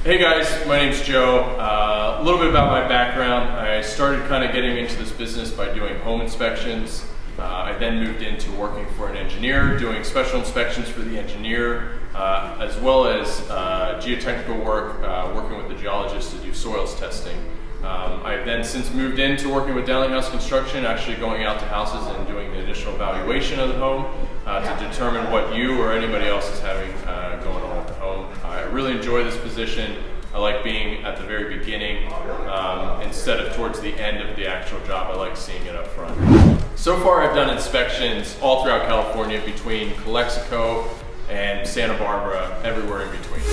Hey guys, my name's Joe. A little bit about my background. I started kind of getting into this business by doing home inspections. I then moved into working for an engineer, doing special inspections for the engineer, as well as geotechnical work, working with the geologist to do soils testing. I've then since moved into working with Dalinghaus Construction, actually going out to houses and doing the initial evaluation of the home to determine what you or anybody else is having going on with the home. I really enjoy this position. I like being at the very beginning instead of towards the end of the actual job. I like seeing it up front. So far I've done inspections all throughout California between Calexico and Santa Barbara, everywhere in between.